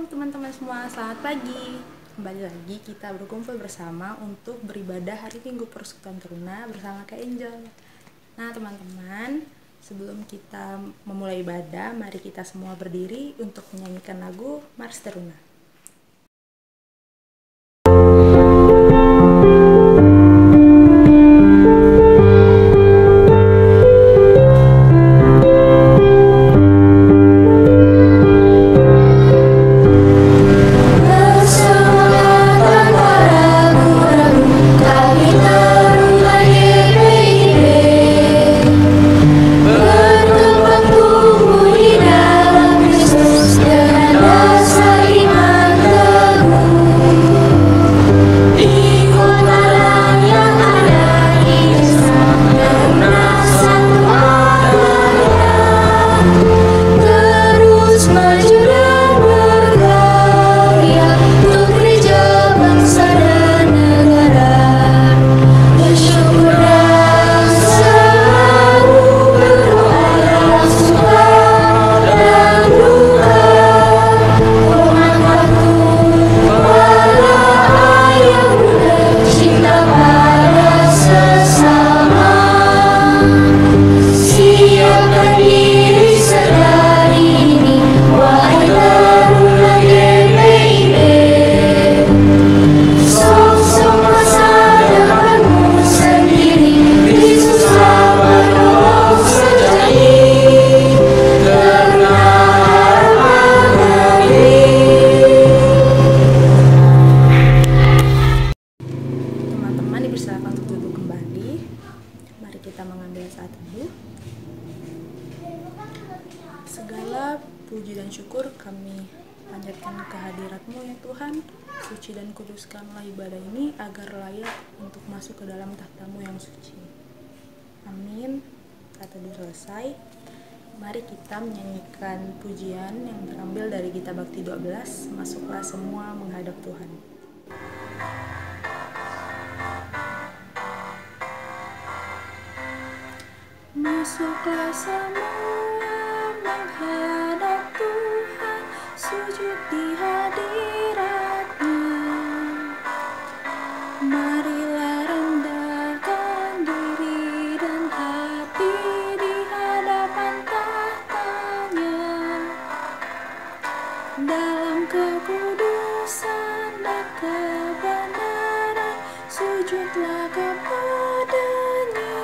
teman-teman semua, selamat pagi. Kembali lagi kita berkumpul bersama untuk beribadah hari Minggu Persekutuan Teruna bersama Kak Angel. Nah teman-teman, sebelum kita memulai ibadah, mari kita semua berdiri untuk menyanyikan lagu Mars Teruna. Segala puji dan syukur kami panjatkan kehadirat-Mu ya Tuhan. Suci dan kuduskanlah ibadah ini agar layak untuk masuk ke dalam tahta-Mu yang suci. Amin. Kata selesai. Mari kita menyanyikan pujian yang terambil dari Gita Bakti 12, Masuklah Semua Menghadap Tuhan. Masuklah semua menghadap Tuhan, sujud di hadirat-Nya. Marilah rendahkan diri dan hati di hadapan tahta-Nya. Dalam kekudusan dan kebenaran, sujudlah kepada-Nya.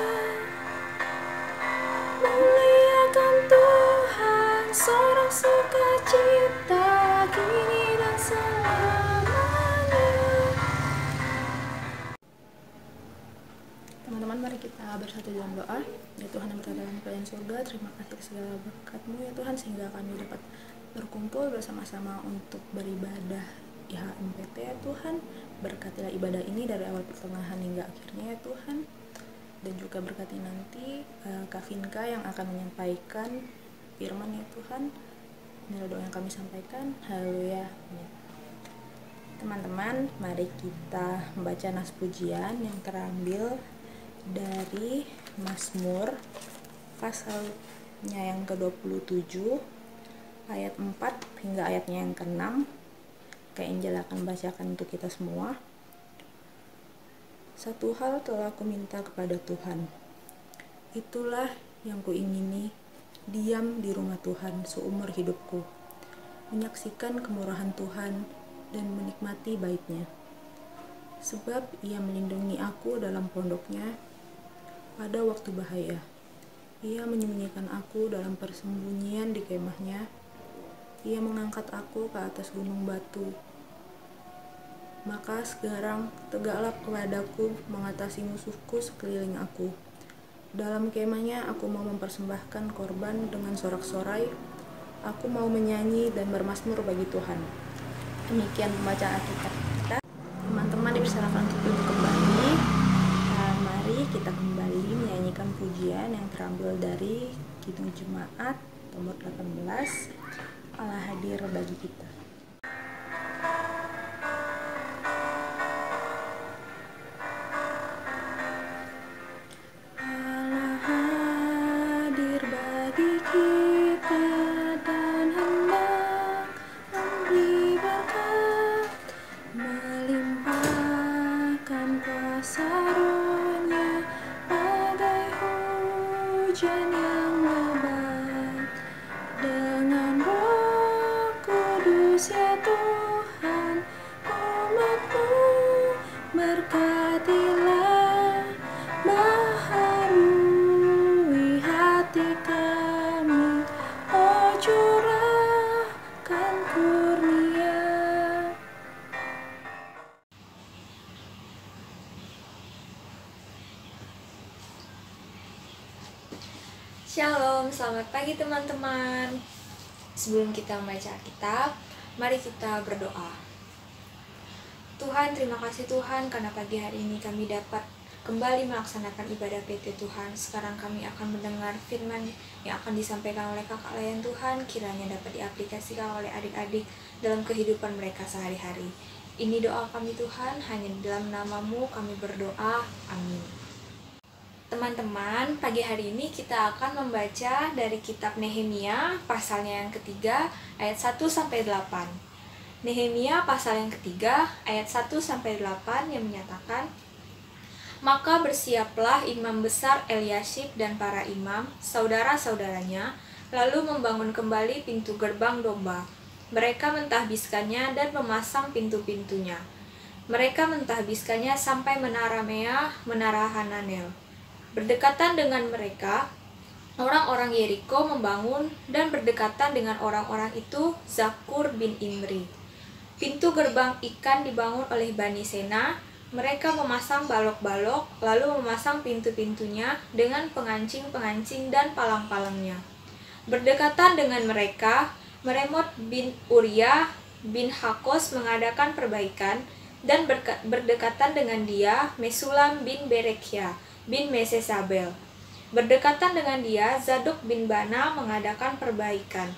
Muliakan Tuhan, sorak sukacita kini dan selamanya. Teman-teman, mari kita bersatu dalam doa. Ya Tuhan yang berada dalam kerajaan surga, terima kasih segala berkat-Mu ya Tuhan, sehingga kami dapat berkumpul bersama-sama untuk beribadah IHMPT ya Tuhan. Berkatilah ibadah ini dari awal pertengahan hingga akhirnya ya Tuhan. Dan juga berkati nanti Kak Vinka yang akan menyampaikan firman ya Tuhan. Inilah doa yang kami sampaikan. Haleluya. Teman-teman, mari kita membaca nas pujian yang terambil dari Mazmur pasalnya yang ke-27 ayat 4 hingga ayatnya yang ke-6. Kak Angel akan bacakan untuk kita semua. Satu hal telah aku minta kepada Tuhan, itulah yang kuingini, diam di rumah Tuhan seumur hidupku, menyaksikan kemurahan Tuhan dan menikmati baik-Nya. Sebab Ia melindungi aku dalam pondok-Nya pada waktu bahaya. Ia menyembunyikan aku dalam persembunyian di kemah-Nya. Ia mengangkat aku ke atas gunung batu. Maka sekarang tegaklah kepadaku mengatasi musuhku sekeliling aku. Dalam kemahnya aku mau mempersembahkan korban dengan sorak-sorai. Aku mau menyanyi dan bermazmur bagi Tuhan. Demikian pembacaan Alkitab kita. Teman-teman dipersilakan untuk duduk kembali. Mari kita kembali menyanyikan pujian yang terambil dari Kidung Jemaat nomor 18, Allah hadir bagi kita. Kita dan hendak memberi kudus ya Tuhan, umat-Mu berkatilah, baharui hati kami, oh curahkan kurnia. Shalom, selamat pagi teman-teman. Sebelum kita membaca Alkitab, mari kita berdoa. Tuhan, terima kasih Tuhan karena pagi hari ini kami dapat kembali melaksanakan ibadah PT Tuhan. Sekarang kami akan mendengar firman yang akan disampaikan oleh kakak layan Tuhan, kiranya dapat diaplikasikan oleh adik-adik dalam kehidupan mereka sehari-hari. Ini doa kami Tuhan, hanya dalam nama-Mu kami berdoa. Amin. Teman-teman, pagi hari ini kita akan membaca dari kitab Nehemia pasalnya yang ketiga ayat 1-8. Nehemia pasal yang ketiga ayat 1-8 yang menyatakan, "Maka bersiaplah imam besar Eliasyib dan para imam, saudara-saudaranya, lalu membangun kembali pintu gerbang domba. Mereka mentahbiskannya dan memasang pintu-pintunya. Mereka mentahbiskannya sampai menara Mea, menara Hananel. Berdekatan dengan mereka, orang-orang Yeriko membangun, dan berdekatan dengan orang-orang itu Zakur bin Imri. Pintu gerbang ikan dibangun oleh Bani Sena. Mereka memasang balok-balok, lalu memasang pintu-pintunya dengan pengancing-pengancing dan palang-palangnya. Berdekatan dengan mereka, Meremot bin Uria bin Hakos mengadakan perbaikan, dan berdekatan dengan dia Mesulam bin Berekia bin Mesesabel. Berdekatan dengan dia Zadok bin Bana mengadakan perbaikan,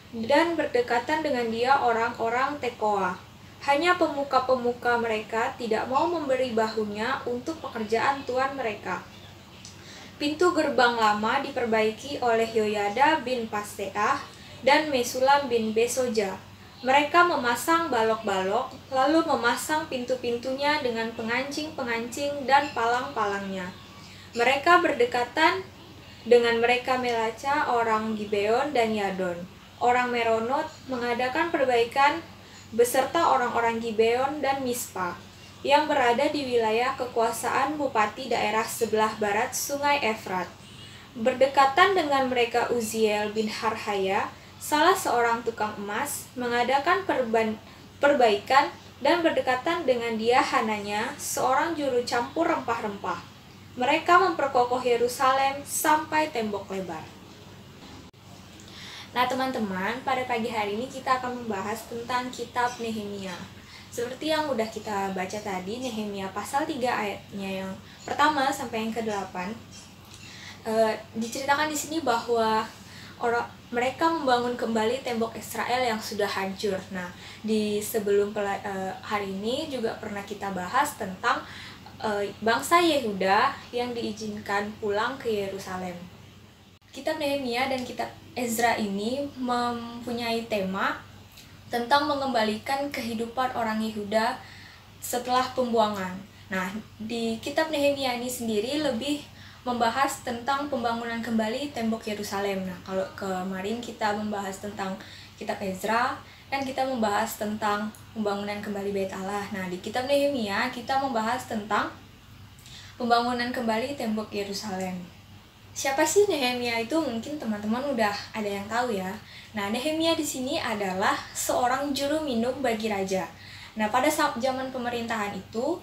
dan berdekatan dengan dia orang-orang Tekoa. Hanya pemuka-pemuka mereka tidak mau memberi bahunya untuk pekerjaan tuan mereka. Pintu gerbang lama diperbaiki oleh Yoyada bin Paseah dan Mesulam bin Besoja. Mereka memasang balok-balok, lalu memasang pintu-pintunya dengan pengancing-pengancing dan palang-palangnya. Mereka berdekatan dengan mereka Melaca, orang Gibeon dan Yadon. Orang Meronot mengadakan perbaikan beserta orang-orang Gibeon dan Mispa, yang berada di wilayah kekuasaan bupati daerah sebelah barat Sungai Efrat. Berdekatan dengan mereka Uziel bin Harhaya, salah seorang tukang emas, mengadakan perbaikan, dan berdekatan dengan dia Hananya, seorang juru campur rempah-rempah. Mereka memperkokoh Yerusalem sampai tembok lebar. Nah teman-teman, pada pagi hari ini kita akan membahas tentang kitab Nehemia. Seperti yang udah kita baca tadi, Nehemia pasal 3 ayatnya yang pertama sampai yang ke-8, diceritakan di sini bahwa mereka membangun kembali tembok Israel yang sudah hancur. Nah, di sebelum hari ini juga pernah kita bahas tentang bangsa Yehuda yang diizinkan pulang ke Yerusalem. Kitab Nehemia dan kitab Ezra ini mempunyai tema tentang mengembalikan kehidupan orang Yehuda setelah pembuangan. Nah, di kitab Nehemia ini sendiri lebih membahas tentang pembangunan kembali tembok Yerusalem. Nah, kalau kemarin kita membahas tentang kitab Ezra, kan kita membahas tentang pembangunan kembali Bait Allah. Nah, di kitab Nehemia kita membahas tentang pembangunan kembali tembok Yerusalem. Siapa sih Nehemia itu? Mungkin teman-teman udah ada yang tahu ya. Nah, Nehemia di sini adalah seorang juru minum bagi raja. Nah, pada zaman pemerintahan itu,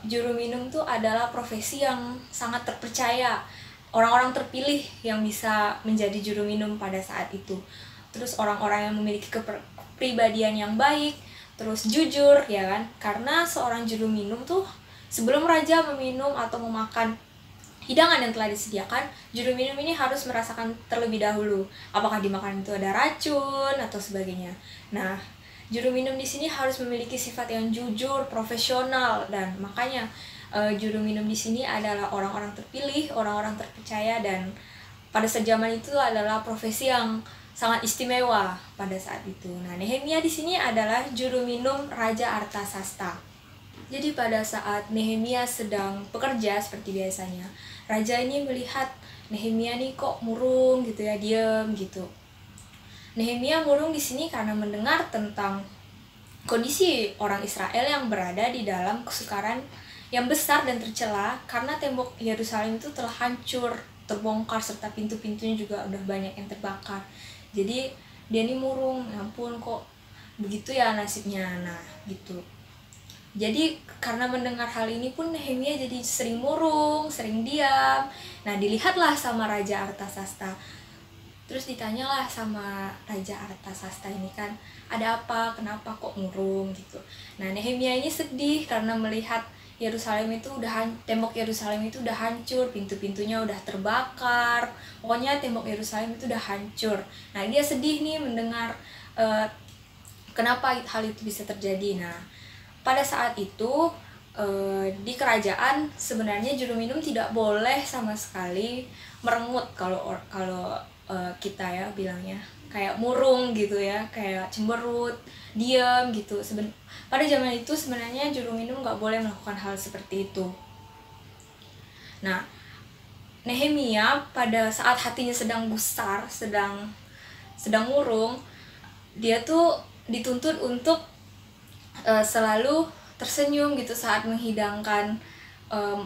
juru minum itu adalah profesi yang sangat terpercaya. Orang-orang terpilih yang bisa menjadi juru minum pada saat itu. Terus orang-orang yang memiliki kepribadian yang baik, terus jujur, ya kan? Karena seorang juru minum tuh sebelum raja meminum atau memakan hidangan yang telah disediakan, juru minum ini harus merasakan terlebih dahulu apakah di makanan itu ada racun atau sebagainya. Nah, juru minum di sini harus memiliki sifat yang jujur, profesional, dan makanya juru minum di sini adalah orang-orang terpilih, orang-orang terpercaya, dan pada zaman itu adalah profesi yang sangat istimewa pada saat itu. Nah, Nehemia di sini adalah juru minum Raja Artasasta. Jadi pada saat Nehemia sedang bekerja seperti biasanya, raja ini melihat Nehemia nih kok murung gitu ya, diam gitu. Nehemia murung di sini karena mendengar tentang kondisi orang Israel yang berada di dalam kesukaran yang besar dan tercela karena tembok Yerusalem itu telah hancur, terbongkar, serta pintu-pintunya juga udah banyak yang terbakar. Jadi dia ini murung, ya ampun kok begitu ya nasibnya. Nah gitu. Jadi karena mendengar hal ini pun Nehemia jadi sering murung, sering diam. Nah dilihatlah sama Raja Artasasta. Terus ditanyalah sama Raja Artasasta ini kan, ada apa, kenapa kok murung gitu. Nah Nehemia ini sedih karena melihat Yerusalem itu tembok Yerusalem itu udah hancur, pintu-pintunya udah terbakar, pokoknya tembok Yerusalem itu udah hancur. Nah dia sedih nih mendengar kenapa hal itu bisa terjadi. Nah pada saat itu di kerajaan sebenarnya juru minum tidak boleh sama sekali merengut, kalau kita ya bilangnya kayak murung gitu ya, kayak cemberut, diam gitu. Pada zaman itu sebenarnya juru minum nggak boleh melakukan hal seperti itu. Nah Nehemia pada saat hatinya sedang gusar, sedang murung, dia tuh dituntut untuk selalu tersenyum gitu saat menghidangkan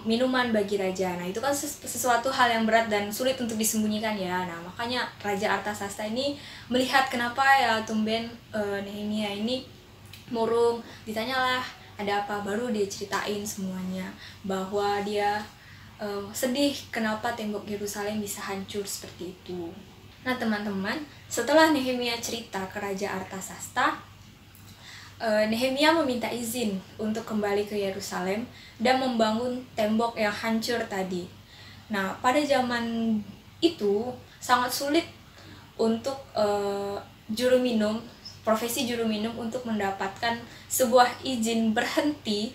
minuman bagi raja. Nah itu kan sesuatu hal yang berat dan sulit untuk disembunyikan ya. Nah makanya Raja Artasasta ini melihat kenapa ya tumben Nehemia ini murung. Ditanyalah ada apa, baru dia ceritain semuanya bahwa dia sedih kenapa tembok Yerusalem bisa hancur seperti itu. Nah teman-teman, setelah Nehemia cerita ke Raja Artasasta, Nehemia meminta izin untuk kembali ke Yerusalem dan membangun tembok yang hancur tadi. Nah, pada zaman itu sangat sulit untuk profesi juru minum untuk mendapatkan sebuah izin berhenti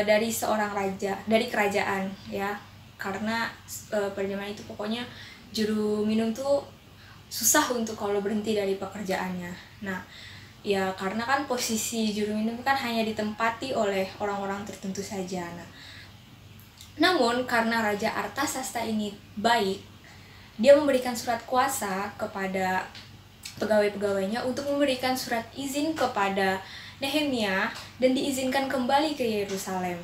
dari seorang raja, dari kerajaan ya. Karena pada zaman itu pokoknya juru minum tuh susah untuk kalau berhenti dari pekerjaannya. Nah, ya karena kan posisi juru minum kan hanya ditempati oleh orang-orang tertentu saja. Namun karena Raja Artasasta ini baik, dia memberikan surat kuasa kepada pegawai-pegawainya untuk memberikan surat izin kepada Nehemia dan diizinkan kembali ke Yerusalem.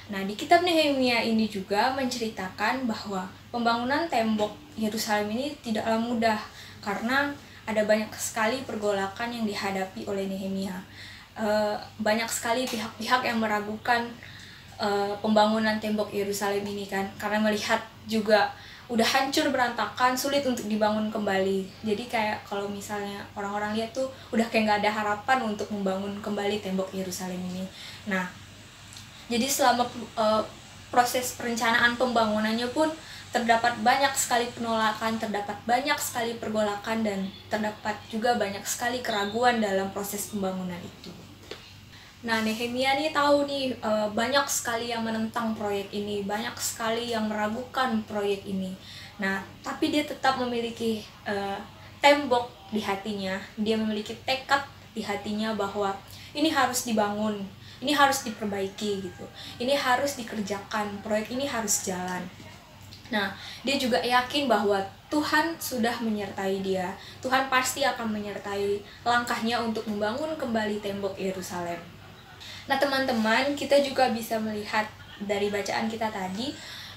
Nah, di kitab Nehemia ini juga menceritakan bahwa pembangunan tembok Yerusalem ini tidaklah mudah karena ada banyak sekali pergolakan yang dihadapi oleh Nehemia. Banyak sekali pihak-pihak yang meragukan pembangunan tembok Yerusalem ini kan, karena melihat juga udah hancur berantakan, sulit untuk dibangun kembali. Jadi kayak kalau misalnya orang-orang lihat tuh udah kayak nggak ada harapan untuk membangun kembali tembok Yerusalem ini. Nah, jadi selama proses perencanaan pembangunannya pun terdapat banyak sekali penolakan, terdapat banyak sekali pergolakan, dan terdapat juga banyak sekali keraguan dalam proses pembangunan itu. Nah, Nehemia nih tahu nih banyak sekali yang menentang proyek ini, banyak sekali yang meragukan proyek ini. Nah, tapi dia tetap memiliki tembok di hatinya, dia memiliki tekad di hatinya bahwa ini harus dibangun, ini harus diperbaiki gitu, ini harus dikerjakan, proyek ini harus jalan. Nah, dia juga yakin bahwa Tuhan sudah menyertai dia. Tuhan pasti akan menyertai langkahnya untuk membangun kembali tembok Yerusalem. Nah, teman-teman, kita juga bisa melihat dari bacaan kita tadi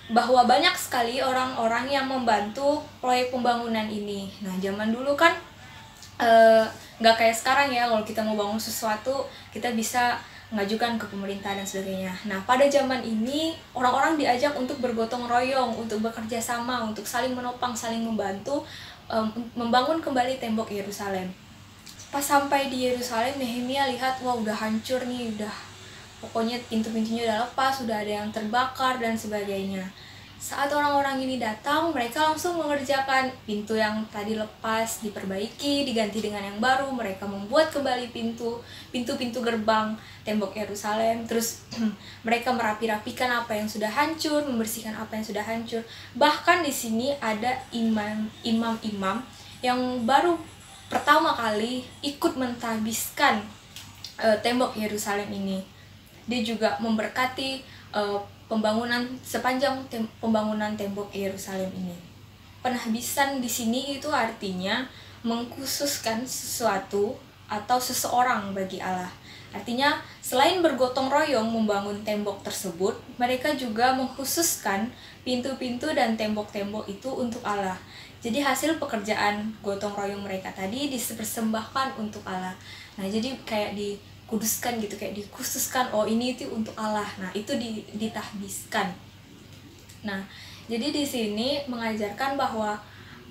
bahwa banyak sekali orang-orang yang membantu proyek pembangunan ini. Nah, zaman dulu kan nggak kayak sekarang ya, kalau kita mau bangun sesuatu, kita bisa mengajukan ke pemerintah dan sebagainya. Nah, pada zaman ini orang-orang diajak untuk bergotong royong, untuk bekerja sama, untuk saling menopang, saling membantu membangun kembali tembok Yerusalem. Pas sampai di Yerusalem, Nehemia lihat, wah udah hancur nih, udah pokoknya pintu-pintunya udah lepas, udah ada yang terbakar dan sebagainya. Saat orang-orang ini datang, mereka langsung mengerjakan pintu yang tadi lepas, diperbaiki, diganti dengan yang baru. Mereka membuat kembali pintu-pintu gerbang tembok Yerusalem. Terus mereka merapi-rapikan apa yang sudah hancur, membersihkan apa yang sudah hancur. Bahkan di sini ada imam-imam yang baru pertama kali ikut mentahbiskan tembok Yerusalem ini. Dia juga memberkati pembangunan sepanjang pembangunan tembok Yerusalem ini. penahbisan di sini itu artinya mengkhususkan sesuatu atau seseorang bagi Allah. Artinya, selain bergotong royong membangun tembok tersebut, mereka juga mengkhususkan pintu-pintu dan tembok-tembok itu untuk Allah. Jadi hasil pekerjaan gotong royong mereka tadi dipersembahkan untuk Allah. Nah, jadi kayak dikuduskan gitu, kayak dikhususkan, oh ini itu untuk Allah. Nah, itu ditahbiskan. Nah, jadi di sini mengajarkan bahwa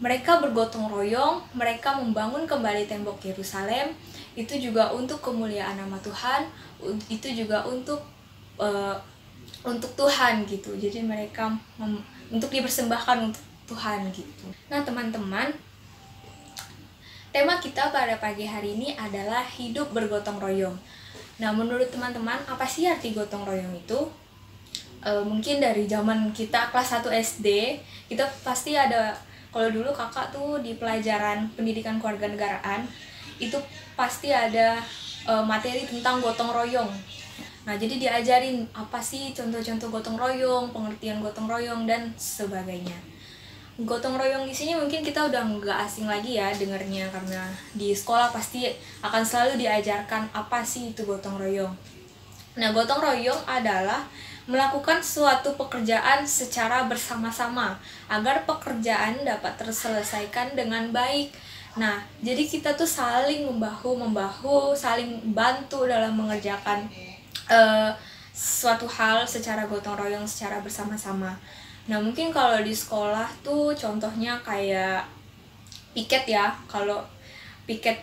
mereka bergotong royong, mereka membangun kembali tembok Yerusalem, itu juga untuk kemuliaan nama Tuhan, itu juga untuk Tuhan gitu. Jadi mereka untuk dipersembahkan untuk Tuhan gitu. Nah, teman-teman, tema kita pada pagi hari ini adalah hidup bergotong royong. Nah, menurut teman-teman, apa sih arti gotong royong itu? Mungkin dari zaman kita kelas 1 SD, kita pasti ada, kalau dulu kakak tuh di pelajaran pendidikan kewarganegaraan, itu pasti ada materi tentang gotong royong. Nah, jadi diajarin apa sih contoh-contoh gotong royong, pengertian gotong royong, dan sebagainya. Gotong royong di sini mungkin kita udah nggak asing lagi ya dengernya, karena di sekolah pasti akan selalu diajarkan apa sih itu gotong royong. Nah, gotong royong adalah melakukan suatu pekerjaan secara bersama-sama agar pekerjaan dapat terselesaikan dengan baik. Nah, jadi kita tuh saling membahu-membahu, saling bantu dalam mengerjakan suatu hal secara gotong royong, secara bersama-sama. Nah, mungkin kalau di sekolah tuh contohnya kayak piket ya. Kalau piket,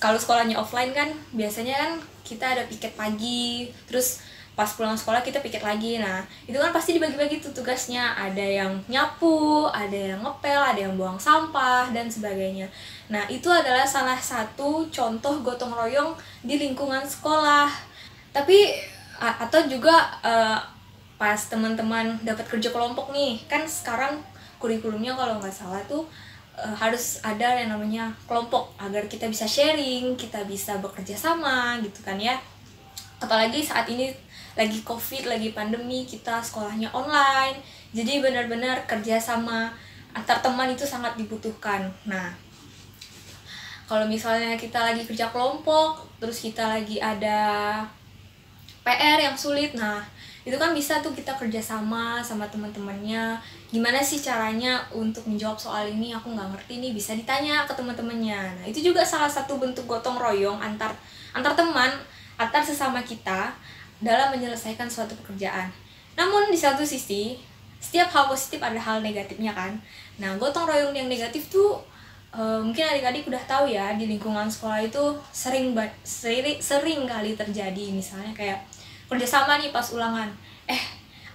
kalau sekolahnya offline kan biasanya kan kita ada piket pagi, terus pas pulang sekolah kita piket lagi. Nah, itu kan pasti dibagi-bagi tuh tugasnya. Ada yang nyapu, ada yang ngepel, ada yang buang sampah, dan sebagainya. Nah, itu adalah salah satu contoh gotong royong di lingkungan sekolah. Tapi, atau juga pas teman-teman dapat kerja kelompok nih, kan sekarang kurikulumnya kalau nggak salah tuh harus ada yang namanya kelompok agar kita bisa sharing, kita bisa bekerja sama gitu kan ya. Apalagi saat ini lagi COVID, lagi pandemi, kita sekolahnya online, jadi benar-benar kerja sama antar teman itu sangat dibutuhkan. Nah, kalau misalnya kita lagi kerja kelompok, terus kita lagi ada PR yang sulit, nah itu kan bisa tuh kita kerjasama sama teman-temannya. Gimana sih caranya untuk menjawab soal ini? Aku nggak ngerti nih, bisa ditanya ke teman-temannya. Nah, itu juga salah satu bentuk gotong royong antar teman, antar sesama kita dalam menyelesaikan suatu pekerjaan. Namun di satu sisi, setiap hal positif ada hal negatifnya kan. Nah, gotong royong yang negatif tuh mungkin adik-adik udah tahu ya, di lingkungan sekolah itu sering kali terjadi. Misalnya kayak kerjasama nih pas ulangan,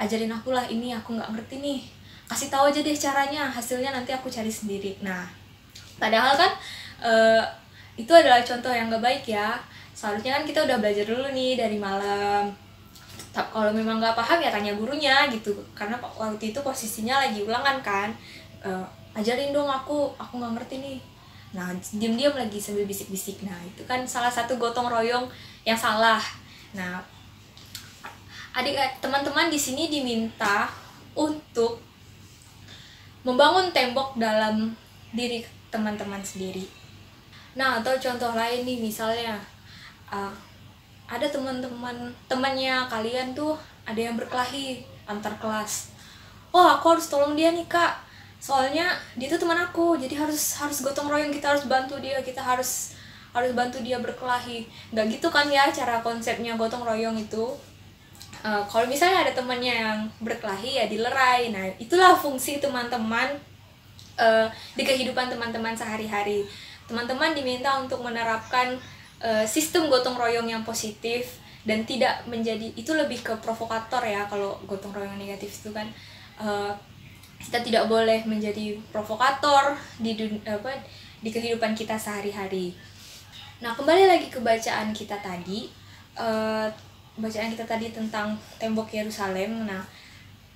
ajarin aku lah ini, aku nggak ngerti nih, kasih tahu aja deh caranya, hasilnya nanti aku cari sendiri. Nah, padahal kan itu adalah contoh yang nggak baik ya. Seharusnya kan kita udah belajar dulu nih dari malam. Kalau memang nggak paham ya tanya gurunya gitu, karena waktu itu posisinya lagi ulangan kan. Ajarin dong aku nggak ngerti nih. Nah, diam-diam lagi sambil bisik-bisik. Nah, itu kan salah satu gotong royong yang salah. Nah, teman-teman di sini diminta untuk membangun tembok dalam diri teman-teman sendiri. Nah, atau contoh lain nih, misalnya ada temannya kalian tuh ada yang berkelahi antar kelas. Oh, aku harus tolong dia nih kak, soalnya dia tuh teman aku, jadi harus gotong royong, kita harus bantu dia, kita harus bantu dia berkelahi. Nggak gitu kan ya cara konsepnya gotong royong itu. Kalau misalnya ada temannya yang berkelahi ya dilerai. Nah, itulah fungsi teman-teman di kehidupan teman-teman sehari-hari. Teman-teman diminta untuk menerapkan sistem gotong royong yang positif dan tidak menjadi, itu lebih ke provokator ya. Kalau gotong royong negatif itu kan kita tidak boleh menjadi provokator di kehidupan kita sehari-hari. Nah, kembali lagi ke bacaan kita tadi. Bacaan kita tadi tentang tembok Yerusalem. Nah,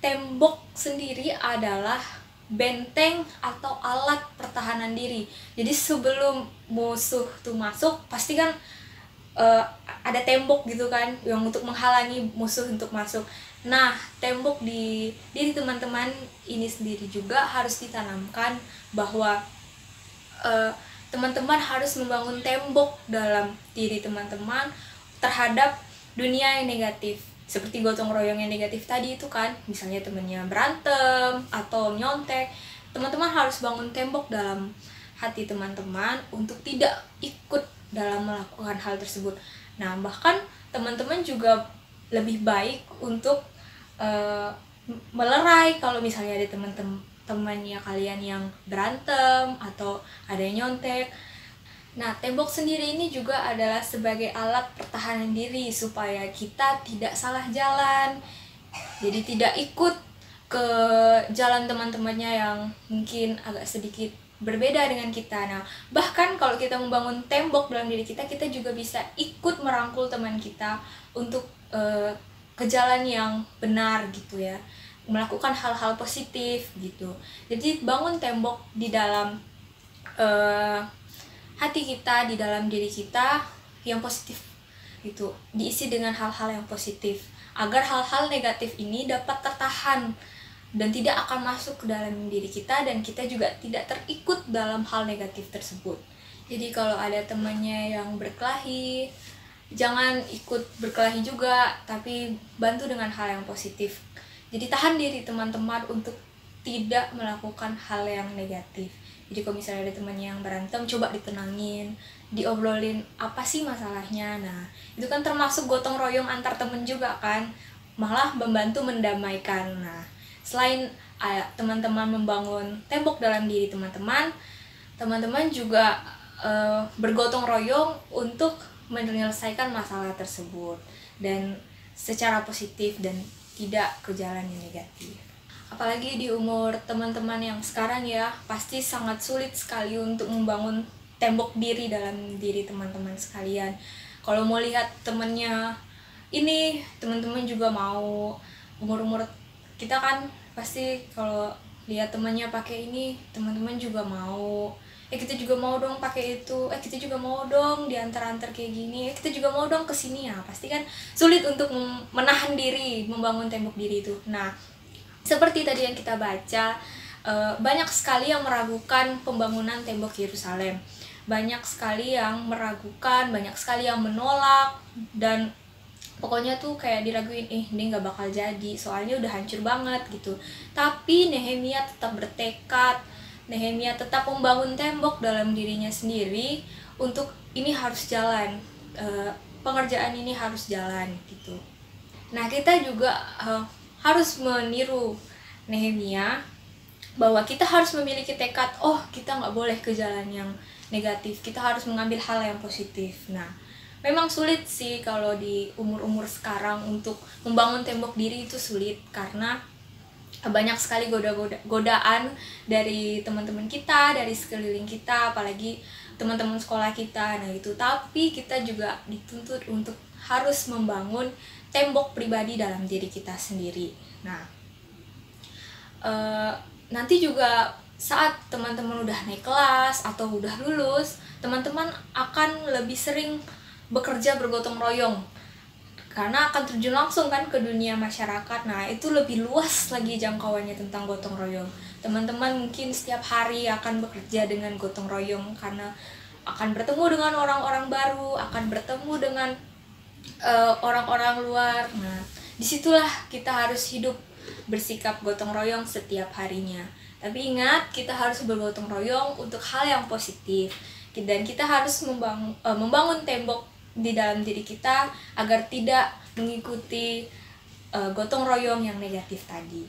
tembok sendiri adalah benteng atau alat pertahanan diri. Jadi sebelum musuh tuh masuk, pasti kan ada tembok gitu kan yang untuk menghalangi musuh untuk masuk. Nah, tembok di diri teman-teman ini sendiri juga harus ditanamkan bahwa teman-teman harus membangun tembok dalam diri teman-teman terhadap dunia yang negatif. Seperti gotong royong yang negatif tadi itu kan, misalnya temennya berantem atau nyontek, teman-teman harus bangun tembok dalam hati teman-teman untuk tidak ikut dalam melakukan hal tersebut. Nah, bahkan teman-teman juga lebih baik untuk melerai kalau misalnya ada temannya kalian yang berantem atau ada yang nyontek. Nah, tembok sendiri ini juga adalah sebagai alat pertahanan diri supaya kita tidak salah jalan. Jadi tidak ikut ke jalan teman-temannya yang mungkin agak sedikit berbeda dengan kita. Nah, bahkan kalau kita membangun tembok dalam diri kita, kita juga bisa ikut merangkul teman kita untuk ke jalan yang benar gitu ya, melakukan hal-hal positif gitu. Jadi bangun tembok di dalam hati kita, di dalam diri kita yang positif gitu, diisi dengan hal-hal yang positif agar hal-hal negatif ini dapat tertahan dan tidak akan masuk ke dalam diri kita, dan kita juga tidak terikut dalam hal negatif tersebut. Jadi kalau ada temannya yang berkelahi, jangan ikut berkelahi juga, tapi bantu dengan hal yang positif. Jadi tahan diri teman-teman untuk tidak melakukan hal yang negatif. Jadi kalau misalnya ada temannya yang berantem, coba ditenangin, diobrolin apa sih masalahnya. Nah, itu kan termasuk gotong royong antar temen juga kan, malah membantu mendamaikan. Nah, selain teman-teman membangun tembok dalam diri teman-teman, teman-teman juga bergotong royong untuk menyelesaikan masalah tersebut dan secara positif dan tidak ke jalan yang negatif. Apalagi di umur teman-teman yang sekarang ya, pasti sangat sulit sekali untuk membangun tembok diri dalam diri teman-teman sekalian. Kalau mau lihat temennya ini, teman-teman juga mau, umur-umur kita kan pasti kalau lihat temannya pakai ini, teman-teman juga mau. Kita juga mau dong pakai itu, kita juga mau dong diantar-antar kayak gini, kita juga mau dong kesini ya. Pasti kan sulit untuk menahan diri, membangun tembok diri itu. Nah, seperti tadi yang kita baca, banyak sekali yang meragukan pembangunan tembok Yerusalem. Banyak sekali yang meragukan, banyak sekali yang menolak, dan pokoknya tuh kayak diraguin, ini nggak bakal jadi, soalnya udah hancur banget gitu. Tapi Nehemia tetap bertekad, Nehemia tetap membangun tembok dalam dirinya sendiri untuk ini harus jalan, pengerjaan ini harus jalan gitu. Nah, kita juga harus meniru Nehemia bahwa kita harus memiliki tekad, kita nggak boleh ke jalan yang negatif, kita harus mengambil hal yang positif. Nah, memang sulit sih kalau di umur-umur sekarang untuk membangun tembok diri, itu sulit karena banyak sekali godaan dari teman-teman kita, dari sekeliling kita, apalagi teman-teman sekolah kita. Nah itu, tapi kita juga dituntut untuk harus membangun tembok pribadi dalam diri kita sendiri. Nah, nanti juga saat teman-teman udah naik kelas atau udah lulus, teman-teman akan lebih sering bekerja bergotong royong karena akan terjun langsung kan ke dunia masyarakat. Nah itu lebih luas lagi jangkauannya tentang gotong royong. Teman-teman mungkin setiap hari akan bekerja dengan gotong royong karena akan bertemu dengan orang-orang baru, akan bertemu dengan orang-orang luar. Nah disitulah kita harus hidup bersikap gotong royong setiap harinya. Tapi ingat, kita harus bergotong royong untuk hal yang positif, dan kita harus membangun tembok di dalam diri kita agar tidak mengikuti gotong royong yang negatif tadi.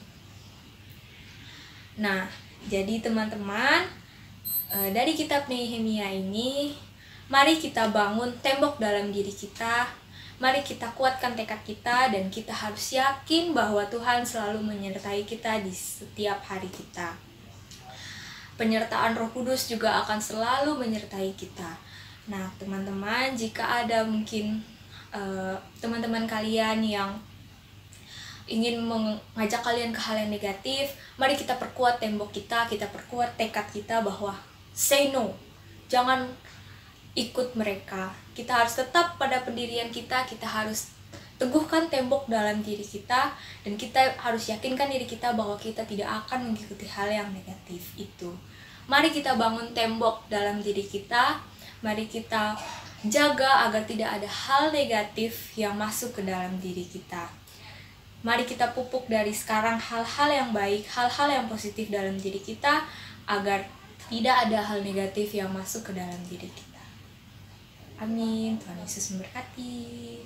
Nah, jadi teman-teman, dari kitab Nehemia ini, mari kita bangun tembok dalam diri kita, mari kita kuatkan tekad kita, dan kita harus yakin bahwa Tuhan selalu menyertai kita di setiap hari kita. Penyertaan Roh Kudus juga akan selalu menyertai kita. Nah teman-teman, jika ada mungkin teman-teman kalian yang ingin mengajak kalian ke hal yang negatif, mari kita perkuat tembok kita perkuat tekad kita bahwa say no, jangan ikut mereka. Kita harus tetap pada pendirian kita harus teguhkan tembok dalam diri kita, dan kita harus yakinkan diri kita bahwa kita tidak akan mengikuti hal yang negatif itu. Mari kita bangun tembok dalam diri kita, mari kita jaga agar tidak ada hal negatif yang masuk ke dalam diri kita. Mari kita pupuk dari sekarang hal-hal yang baik, hal-hal yang positif dalam diri kita, agar tidak ada hal negatif yang masuk ke dalam diri kita. Amin. Tuhan Yesus memberkati.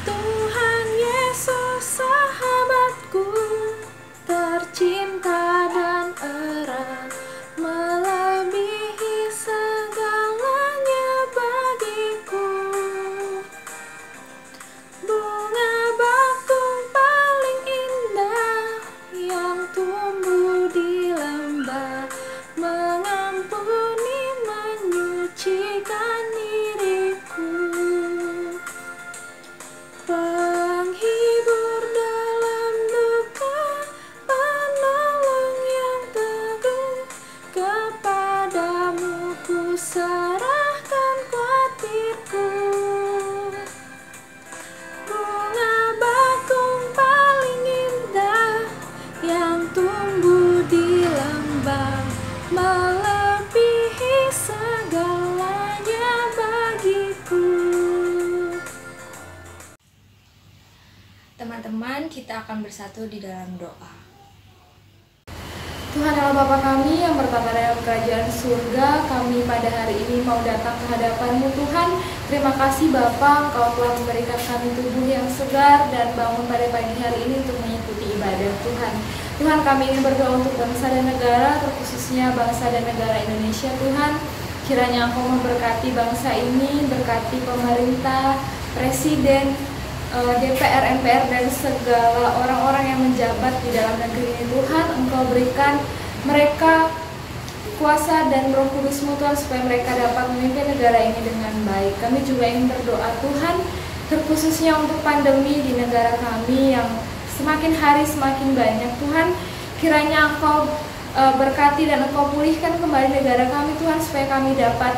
Tuhan Yesus sahabatku, tercinta dan erat, melebihi segalanya bagiku. Bunga bakung paling indah yang tumbuh di lembah, mengampuni, menyucikan diriku. Penghibur dalam duka, penolong yang teguh, kepadamu ku serahkan khawatirku. Bunga bakung paling indah yang tumbuh di lembah, melebihi segalanya bagiku. Teman-teman, kita akan bersatu di dalam doa. Tuhan Allah Bapa kami yang bertata dalam kerajaan surga, kami pada hari ini mau datang ke hadapan-Mu Tuhan. Terima kasih Bapa, Engkau telah memberikan kami tubuh yang segar dan bangun pada pagi hari ini untuk mengikuti ibadah Tuhan. Tuhan, kami ingin berdoa untuk bangsa dan negara, terkhususnya bangsa dan negara Indonesia Tuhan. Kiranya Engkau memberkati bangsa ini, berkati pemerintah, presiden, DPR, MPR, dan segala orang-orang yang menjabat di dalam negeri ini Tuhan. Engkau berikan mereka kuasa dan Roh Kudus-Mu Tuhan, supaya mereka dapat memimpin negara ini dengan baik. Kami juga ingin berdoa Tuhan, terkhususnya untuk pandemi di negara kami yang semakin hari semakin banyak Tuhan. Kiranya Engkau berkati dan Engkau pulihkan kembali negara kami Tuhan, supaya kami dapat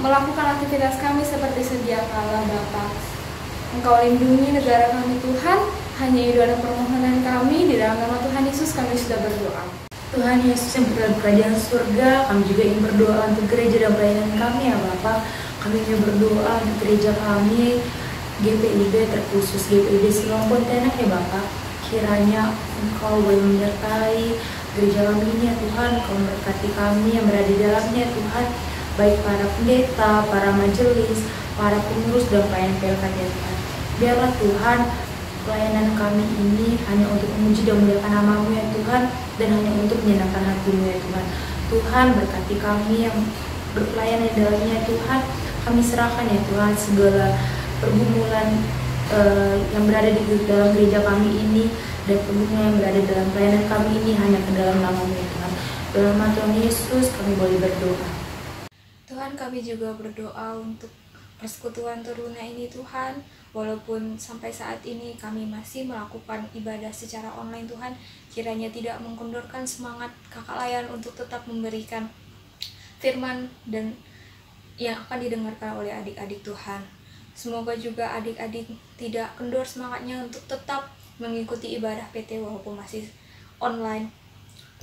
melakukan aktivitas kami seperti sedia kala Bapa. Engkau lindungi negara kami Tuhan. Hanya itu adalah permohonan kami. Di dalam nama Tuhan Yesus kami sudah berdoa. Tuhan Yesus yang berada di kerajaan surga, kami juga ingin berdoa untuk gereja dan pelayanan kami ya Bapak. Kami ingin berdoa untuk gereja kami, GPIB, terkhusus GPIB Siloam Pontianak ya Bapak. Kiranya Engkau boleh menyertai gereja kami ini ya Tuhan. Engkau memberkati kami yang berada di dalamnya Tuhan, baik para pendeta, para majelis, para pengurus dan pelayan PLK ya Tuhan. Biarlah Tuhan, pelayanan kami ini hanya untuk memuji dan memuliakan nama-Mu ya Tuhan, dan hanya untuk menyenangkan hati-Mu ya Tuhan. Tuhan, berkati kami yang berpelayanan di dalamnya Tuhan. Kami serahkan ya Tuhan segala pergumulan yang berada di dalam gereja kami ini, dan pergumulan yang berada dalam pelayanan kami ini hanya ke dalam nama-Mu ya Tuhan. Dalam nama Tuhan Yesus kami boleh berdoa. Tuhan, kami juga berdoa untuk persekutuan Teruna ini Tuhan. Walaupun sampai saat ini kami masih melakukan ibadah secara online Tuhan, kiranya tidak mengkundurkan semangat Kakak Layan untuk tetap memberikan firman dan yang akan didengarkan oleh adik-adik Tuhan. Semoga juga adik-adik tidak kendur semangatnya untuk tetap mengikuti ibadah PT walaupun masih online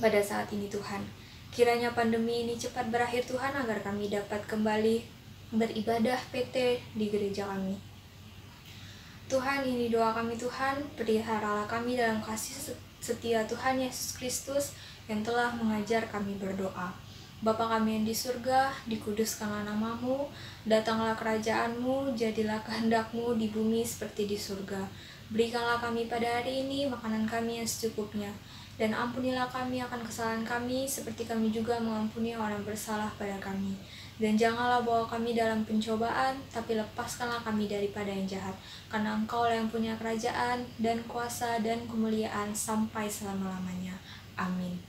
pada saat ini Tuhan. Kiranya pandemi ini cepat berakhir Tuhan, agar kami dapat kembali beribadah PT di gereja kami. Tuhan, ini doa kami Tuhan, peliharalah kami dalam kasih setia Tuhan Yesus Kristus yang telah mengajar kami berdoa. Bapa kami yang di surga, dikuduskanlah nama-Mu, datanglah kerajaan-Mu, jadilah kehendak-Mu di bumi seperti di surga. Berikanlah kami pada hari ini makanan kami yang secukupnya, dan ampunilah kami akan kesalahan kami, seperti kami juga mengampuni orang bersalah pada kami. Dan janganlah bawa kami dalam pencobaan, tapi lepaskanlah kami daripada yang jahat. Karena Engkau yang punya kerajaan, dan kuasa, dan kemuliaan sampai selama-lamanya. Amin.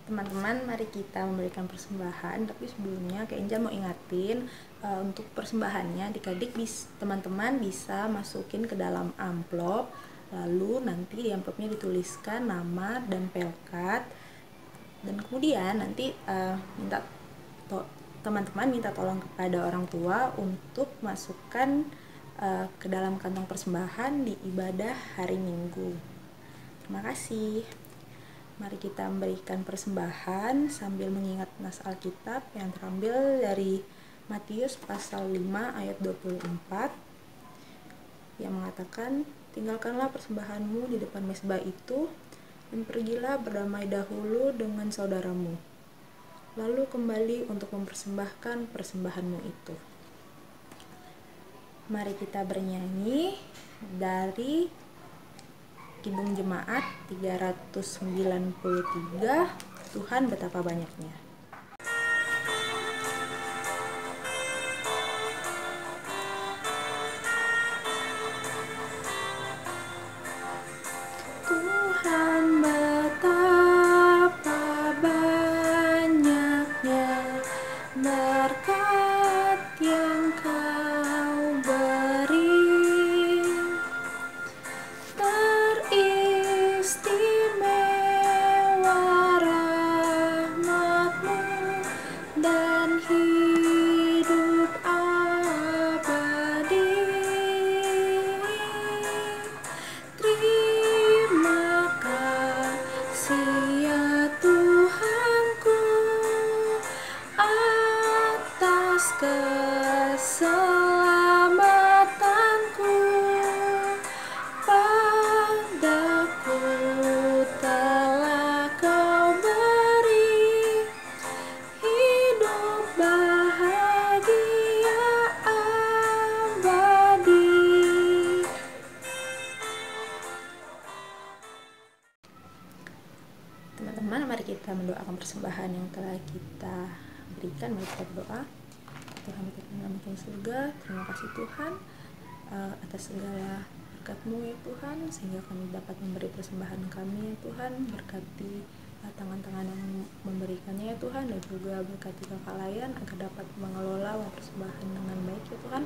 Teman-teman, mari kita memberikan persembahan. Tapi sebelumnya Kak Injan mau ingatin, untuk persembahannya adik-adik teman-teman bisa masukin ke dalam amplop Lalu nanti di amplopnya dituliskan nama dan pelkat, dan kemudian nanti teman-teman minta tolong kepada orang tua untuk masukkan ke dalam kantong persembahan di ibadah hari Minggu. Terima kasih. Mari kita memberikan persembahan sambil mengingat nas Alkitab yang terambil dari Matius pasal 5 ayat 24 yang mengatakan, "Tinggalkanlah persembahanmu di depan mezbah itu, dan pergilah berdamai dahulu dengan saudaramu. Lalu kembali untuk mempersembahkan persembahanmu itu." Mari kita bernyanyi dari Kidung Jemaat 393, Tuhan Betapa Banyaknya. Tuhan betapa banyaknya berkat yang Kau beri, teristimewa rahmat-Mu dan hidup abadi. Terima kasih ya Tuhanku atas keselamatanku. Padaku telah Kau beri hidup bahagia abadi. Teman-teman, mari kita mendoakan persembahan yang telah kita berikan. Mari kita berdoa. Tuhan Bapa di dalam surga, terima kasih Tuhan atas segala berkat-Mu ya Tuhan, sehingga kami dapat memberi persembahan kami ya Tuhan. Berkati tangan-tangan yang memberikannya ya Tuhan, dan juga berkati Kakak Layan agar dapat mengelola persembahan dengan baik ya Tuhan.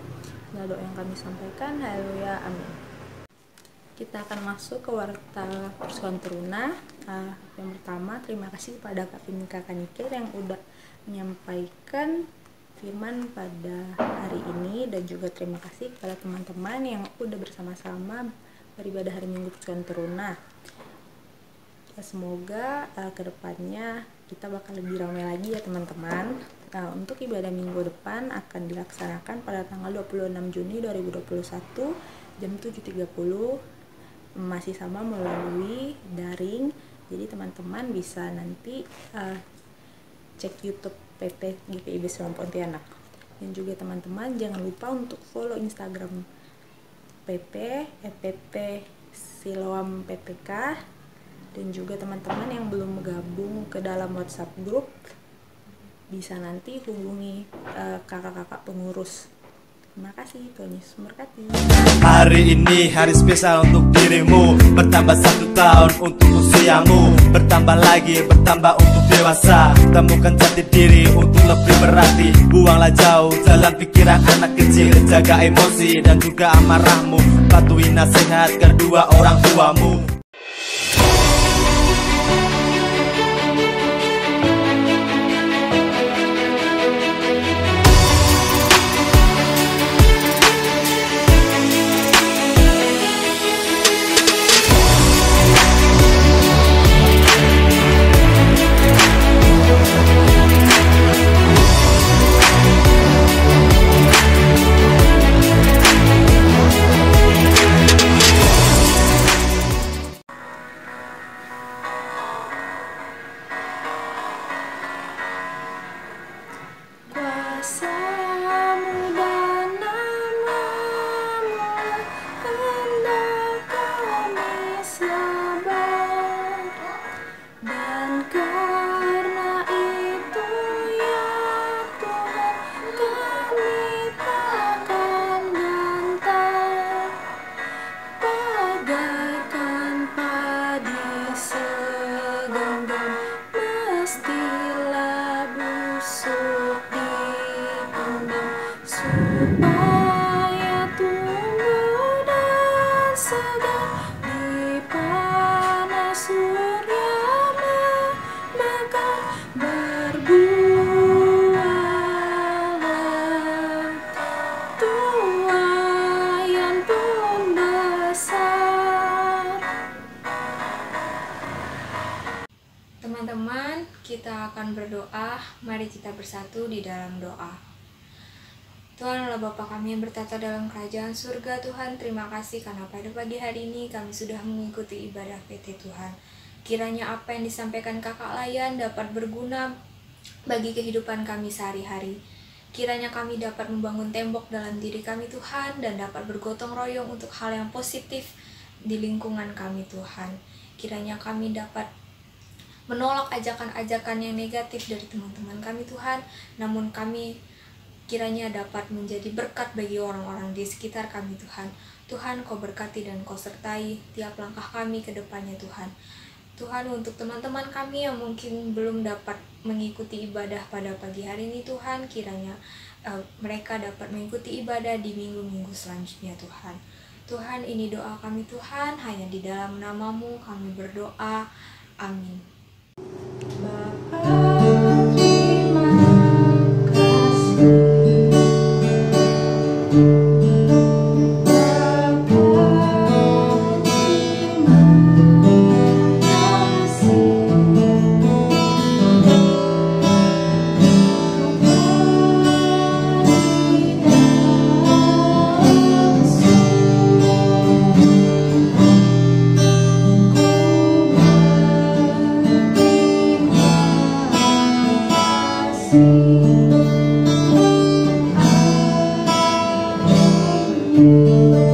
Inilah doa yang kami sampaikan. Haleluya, amin. Kita akan masuk ke warta Persekutuan Teruna. Yang pertama, terima kasih kepada Kak Vini Kakak Nikil yang udah menyampaikan firman pada hari ini, dan juga terima kasih kepada teman-teman yang udah bersama-sama beribadah hari Minggu Persekutuan Teruna. Semoga kedepannya kita bakal lebih ramai lagi ya teman-teman. Untuk ibadah minggu depan akan dilaksanakan pada tanggal 26 Juni 2021 jam 7.30, masih sama melalui daring. Jadi teman-teman bisa nanti cek YouTube PT GPIB Siloam Pontianak. Dan juga teman-teman jangan lupa untuk follow Instagram PP Siloam PPK. Dan juga teman-teman yang belum gabung ke dalam WhatsApp group bisa nanti hubungi kakak-kakak pengurus. Terima kasih, Tuhan Yesus memberkati. Hari ini hari spesial untuk dirimu. Bertambah 1 tahun untuk usiamu. Bertambah lagi, bertambah untuk dewasa. Temukan jati diri untuk lebih berarti. Buanglah jauh jalan pikiran anak kecil. Jaga emosi dan juga amarahmu. Patuhi nasihat kedua orang tuamu. kita akan berdoa. Mari kita bersatu di dalam doa. Tuhan Allah Bapa kami yang bertata dalam kerajaan surga, Tuhan terima kasih karena pada pagi hari ini kami sudah mengikuti ibadah PT Tuhan. Kiranya apa yang disampaikan Kakak Layan dapat berguna bagi kehidupan kami sehari-hari. Kiranya kami dapat membangun tembok dalam diri kami Tuhan, dan dapat bergotong royong untuk hal yang positif di lingkungan kami Tuhan. Kiranya kami dapat menolak ajakan-ajakan yang negatif dari teman-teman kami Tuhan, namun kami kiranya dapat menjadi berkat bagi orang-orang di sekitar kami Tuhan. Tuhan Kau berkati dan Kau sertai tiap langkah kami ke depannya Tuhan. Tuhan, untuk teman-teman kami yang mungkin belum dapat mengikuti ibadah pada pagi hari ini Tuhan, kiranya mereka dapat mengikuti ibadah di minggu-minggu selanjutnya Tuhan. Tuhan, ini doa kami Tuhan, hanya di dalam nama-Mu kami berdoa. Amin. Bapa, terima kasih. Thank you.